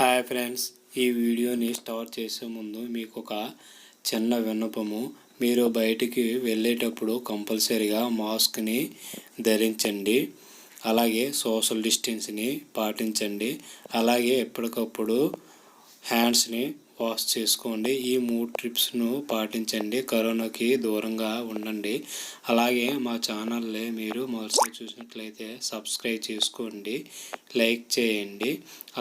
Hi friends, ఈ వీడియోని start చేసే ముందు మీకు ఒక చిన్న విన్నపము. మీరు బయటికి వెళ్ళేటప్పుడు కంపల్సరీగా మాస్క్ని ధరించండి. అలాగే సోషల్ డిస్టెన్స్ని పాటించండి. అలాగే ఎప్పటికప్పుడు హ్యాండ్స్ని వాష్ చేసుకోండి. ఈ 3 టిప్స్ను పాటించండి. కరోనాకి దూరంగా ఉండండి. అలాగే మా ఛానల్ని మీరు మొదటిసారి చూసినట్లయితే సబ్స్క్రైబ్ చేసుకోండి, లైక్ చేయండి.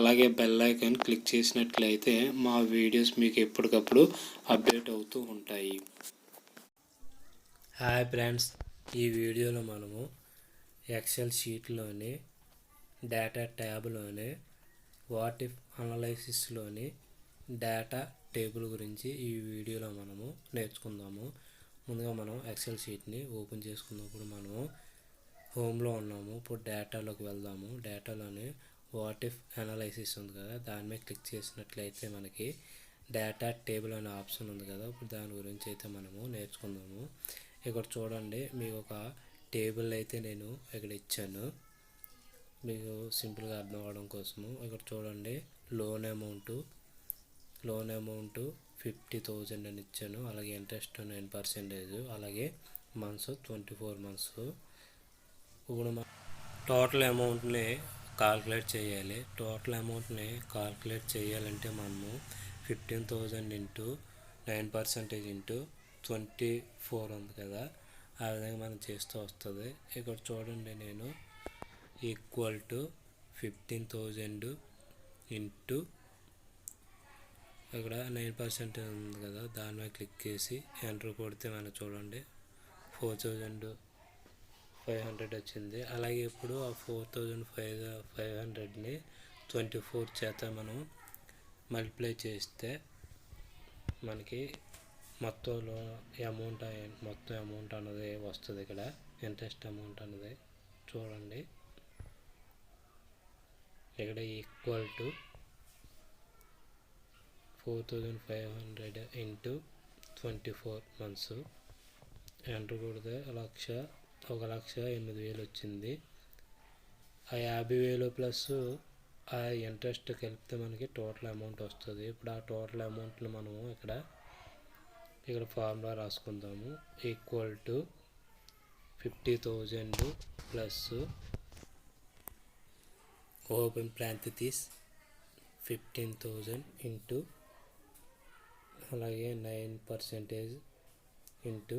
అలాగే బెల్ ఐకాన్ క్లిక్ చేసినట్లయితే మా వీడియోస్ మీకు ఎప్పటికప్పుడు అప్డేట్ అవుతూ ఉంటాయి. హాయ్ ఫ్రెండ్స్, ఈ వీడియోలో మనము ఎక్సెల్ షీట్లోని డేటా ట్యాబ్లోని వాట్ ఇఫ్ అనాలైసిస్లోని డేటా టేబుల్ గురించి ఈ వీడియోలో మనము నేర్చుకుందాము. ముందుగా మనం ఎక్సెల్ షీట్ని ఓపెన్ చేసుకున్నప్పుడు మనము హోమ్లో ఉన్నాము. ఇప్పుడు డేటాలోకి వెళ్దాము. డేటాలోని వాట్ ఇఫ్ అనాలైసిస్ ఉంది కదా, దాని మీద క్లిక్ చేసినట్లయితే మనకి డేటా టేబుల్ అనే ఆప్షన్ ఉంది కదా. ఇప్పుడు దాని గురించి అయితే మనము నేర్చుకుందాము. ఇక్కడ చూడండి, మీకు ఒక టేబుల్ అయితే నేను ఇక్కడ ఇచ్చాను, మీకు సింపుల్గా అర్థం అవ్వడం కోసము. ఇక్కడ చూడండి, లోన్ అమౌంట్ 50,000 అని ఇచ్చాను. అలాగే ఇంట్రెస్ట్ 9%, అలాగే మంత్స్ 24 మంత్స్. ఇప్పుడు టోటల్ అమౌంట్ని కాల్కులేట్ చేయాలి. టోటల్ అమౌంట్ని కాల్కులేట్ చేయాలంటే మనము 15,000 ఇంటూ 9% ఇంటూ 24 ఉంది కదా, ఆ విధంగా మనం చేస్తూ వస్తుంది. ఇక్కడ చూడండి, నేను ఈక్వల్ టు 15,000 ఇంటూ ఇక్కడ 9% ఉంది కదా, దాని మీద క్లిక్ చేసి ఎంటర్ కొడితే మనకు చూడండి 4,500 వచ్చింది. అలాగే ఇప్పుడు ఆ 4,500ని 24 చేత మనం మల్టిప్లై చేస్తే మనకి మొత్తం అమౌంట్ అన్నది వస్తుంది. ఇక్కడ ఇంట్రెస్ట్ అమౌంట్ అన్నది చూడండి, ఇక్కడ equal to 4,500 into 24 months. Enter కొడితే 1,08,000 వచ్చింది. ఆ 50,000 ప్లస్ ఆ ఇంట్రెస్ట్ కలిపితే మనకి టోటల్ అమౌంట్ వస్తుంది. ఇప్పుడు ఆ టోటల్ అమౌంట్ని మనము ఇక్కడ ఫార్ములా రాసుకుందాము. Equal to 50,000 plus open bracket 15,000 into అలాగే 9% ఇంటూ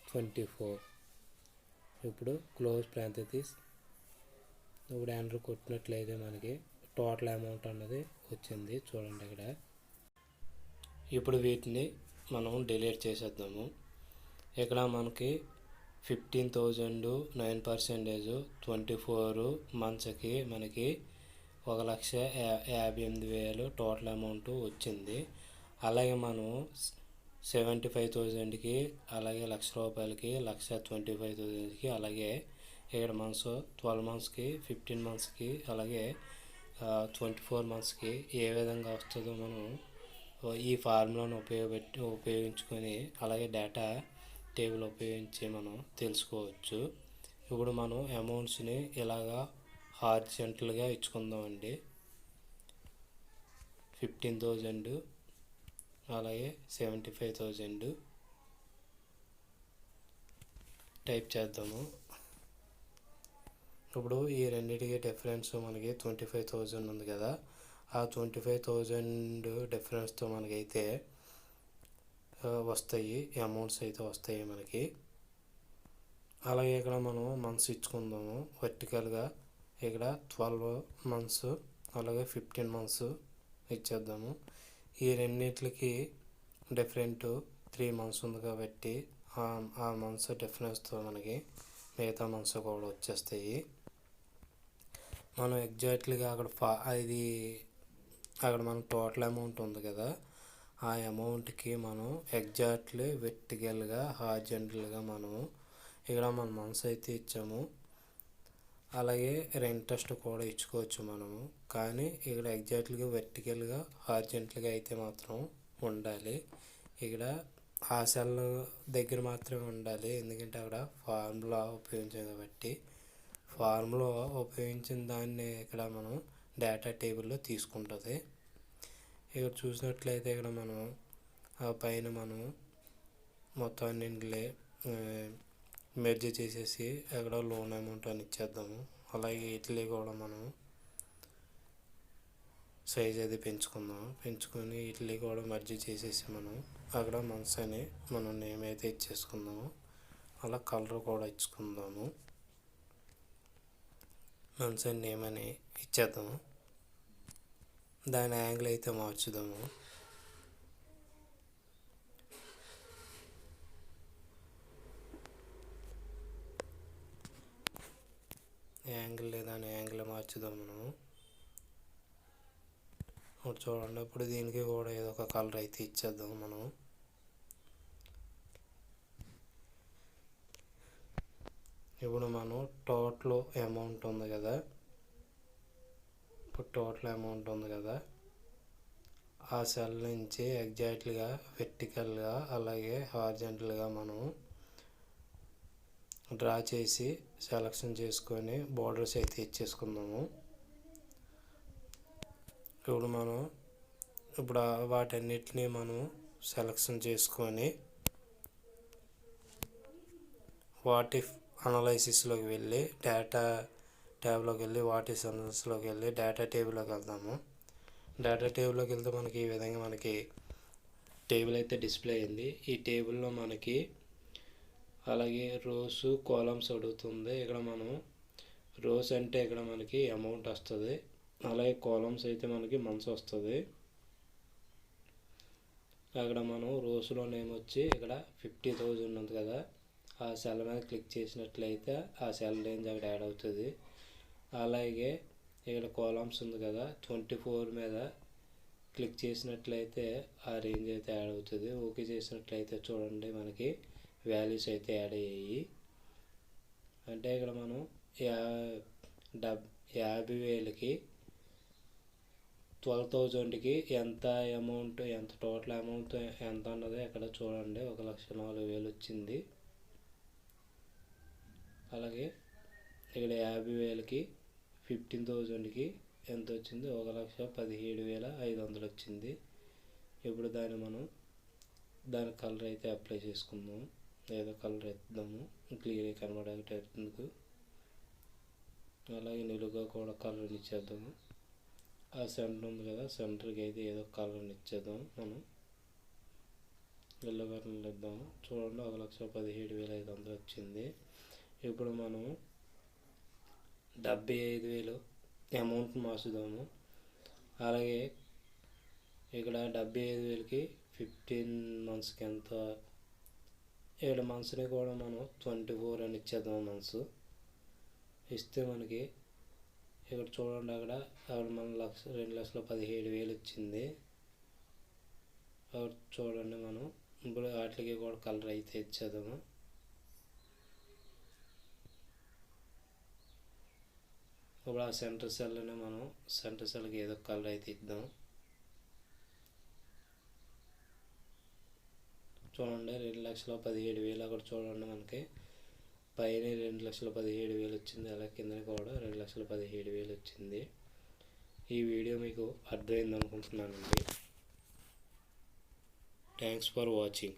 24. ఇప్పుడు క్లోజ్ బ్రాకెట్. ఇప్పుడు ఎంటర్ కొట్టినట్లయితే మనకి టోటల్ అమౌంట్ అన్నది వచ్చింది. చూడండి ఇక్కడ. ఇప్పుడు వీటిని మనం డిలీట్ చేసేద్దాము. ఇక్కడ మనకి 15,000 9% 24 మంత్స్కి మనకి 1,58,000 టోటల్ అమౌంట్ వచ్చింది. అలాగే మనం 75,000కి, అలాగే 1,00,000 రూపాయలకి, 1,25,000కి, అలాగే ఇక్కడ మంత్స్ 12 మంత్స్కి, 15 మంత్స్కి, అలాగే 24 మంత్స్కి ఏ విధంగా వస్తుందో మనం ఈ ఫార్ములాను ఉపయోగించుకొని అలాగే డేటా టేబుల్ ఉపయోగించి మనం తెలుసుకోవచ్చు. ఇప్పుడు మనం అమౌంట్స్ని ఇలాగా హారిజాంటల్గా ఇచ్చుకుందామండి. 15,000 అలాగే 75,000 టైప్ చేద్దాము. ఇప్పుడు ఈ రెండింటికి డిఫరెన్స్ మనకి 25,000 ఉంది కదా, ఆ 25,000 డిఫరెన్స్తో మనకైతే వస్తాయి, అమౌంట్స్ అయితే వస్తాయి మనకి. అలాగే ఇక్కడ మనం మంత్స్ ఇచ్చుకుందాము. వర్టికల్గా ఇక్కడ 12 మంత్స్ అలాగే 15 మంత్స్ ఇచ్చేద్దాము. ఈ రెండింటికి డిఫరెంట్ 3 మంత్స్ ఉంది కాబట్టి ఆ మంత్స్ డిఫరెన్స్తో మనకి మిగతా మంత్స్ కూడా వచ్చేస్తాయి. మనం ఎగ్జాక్ట్లీగా అక్కడ మన టోటల్ అమౌంట్ ఉంది కదా, ఆ అమౌంట్కి మనం ఎగ్జాక్ట్లీ వెర్టికల్గా హారిజాంటల్గా మనము ఇక్కడ మన మంత్స్ అయితే ఇచ్చాము. అలాగే ఇంట్రెస్ట్ కూడా ఇచ్చుకోవచ్చు మనము, కానీ ఇక్కడ ఎగ్జాక్ట్లీగా వెర్టికల్గా హారిజాంటల్గా అయితే మాత్రం ఉండాలి. ఇక్కడ ఆ సెల్ దగ్గర మాత్రమే ఉండాలి, ఎందుకంటే అక్కడ ఫార్ములా ఉపయోగించాం కాబట్టి. ఫార్ములా ఉపయోగించిన దాన్ని ఇక్కడ మనం డేటా టేబుల్లో తీసుకుంటుంది. ఇక్కడ చూసినట్లయితే ఇక్కడ మనం ఆ పైన మనం మొత్తం అన్నింటినీ మెర్జ్ చేసేసి అక్కడ లోన్ అమౌంట్ అని ఇచ్చేద్దాము. అలాగే ఇట్లీ కూడా మనం సైజ్ అది పెంచుకొని ఇట్లీ కూడా మర్జీ చేసేసి మనం అక్కడ మంత్స్ అని మనం నేమ్ అయితే ఇచ్చేసుకుందాము. అలా కలర్ కూడా ఇచ్చుకుందాము. మంత్స్ అండ్ నేమ్ అని ఇచ్చేద్దాము. దాని యాంగిల్ అయితే మార్చుదాము. దాని యాంగిల్ మార్చుదాం మనం. ఇప్పుడు చూడండి, ఇప్పుడు దీనికి కూడా ఏదో ఒక కలర్ అయితే ఇచ్చేద్దాం మనం. ఇప్పుడు మనం టోటల్ అమౌంట్ ఉంది కదా, ఆ సెల్ నుంచి ఎగ్జాక్ట్గా వెర్టికల్గా అలాగే హారిజాంటల్గా మనం డ్రా చేసి సెలెక్షన్ చేసుకొని బోర్డర్స్ అయితే ఇచ్చేసుకుందాము. ఇప్పుడు వాటన్నిటినీ మనం సెలెక్షన్ చేసుకొని వాట్ ఇఫ్ అనాలైసిస్లోకి వెళ్ళి డేటా ట్యాబ్లోకి వెళ్ళి వాట్ ఇఫ్ అనాలిసిస్లోకి వెళ్ళి డేటా టేబుల్లోకి వెళ్దాము. డేటా టేబుల్లోకి వెళ్తే మనకి ఈ విధంగా మనకి టేబుల్ అయితే డిస్ప్లే అయింది. ఈ టేబుల్లో మనకి అలాగే రోస్ కాలమ్స్ అడుగుతుంది. ఇక్కడ మనం రోస్ అంటే ఇక్కడ మనకి అమౌంట్ వస్తుంది, అలాగే కాలమ్స్ అయితే మనకి మంత్స్ వస్తుంది. అక్కడ మనం రోస్లో నేమ్ వచ్చి ఇక్కడ 50,000 ఉంది కదా, ఆ సెల్ మీద క్లిక్ చేసినట్లయితే ఆ సెల్ రేంజ్ అక్కడ యాడ్ అవుతుంది. అలాగే ఇక్కడ కాలమ్స్ ఉంది కదా, 24 మీద క్లిక్ చేసినట్లయితే ఆ రేంజ్ అయితే యాడ్ అవుతుంది. ఓకే చేసినట్లయితే చూడండి మనకి వాల్యూస్ అయితే యాడ్ అయ్యాయి. అంటే ఇక్కడ మనం 50,000కి 12,000కి ఎంత అమౌంట్, ఎంత టోటల్ అమౌంట్ ఎంత అన్నది అక్కడ చూడండి 1,04,000 వచ్చింది. అలాగే ఇక్కడ 50,000కి 15,000కి ఎంత వచ్చింది, 1,17,500 వచ్చింది. ఇప్పుడు దాని కలర్ అయితే అప్లై చేసుకుందాం. ఏదో కలర్ ఎత్తుదాము క్లియర్గా కనబడేటందుకు. అలాగే నిలువుగా కూడా కలర్ ఇచ్చేద్దాము. ఆ సెంటర్ ఉంది కదా, సెంటర్కి అయితే ఏదో కలర్ ఇచ్చేద్దాం మనం. ఎల్లో కలర్ ఇద్దాము. చూడండి 1,17,500 వచ్చింది. ఇప్పుడు మనం 75,000 అమౌంట్ మార్చుదాము. అలాగే ఇక్కడ 75,000కి 15 మంత్స్కి ఎంత, 7 మంత్స్ని కూడా మనం 24 అని ఇచ్చేద్దాం. మంత్స్ ఇస్తే మనకి ఇక్కడ చూడండి అక్కడ మన 2,17,000 వచ్చింది. చూడండి మనం ఇప్పుడు వాటికి కూడా కలర్ అయితే ఇచ్చేద్దాము. ఇప్పుడు ఆ సెంటర్ సెల్ని మనం సెంటర్ సెల్కి ఏదో కలర్ అయితే ఇద్దాం. చూడండి 2,17,000 అక్కడ చూడండి మనకి పైన 2,17,000 వచ్చింది, అలా కింద కూడా 2,17,000 వచ్చింది. ఈ వీడియో మీకు అర్థమైంది అనుకుంటున్నానండి. Thanks for watching.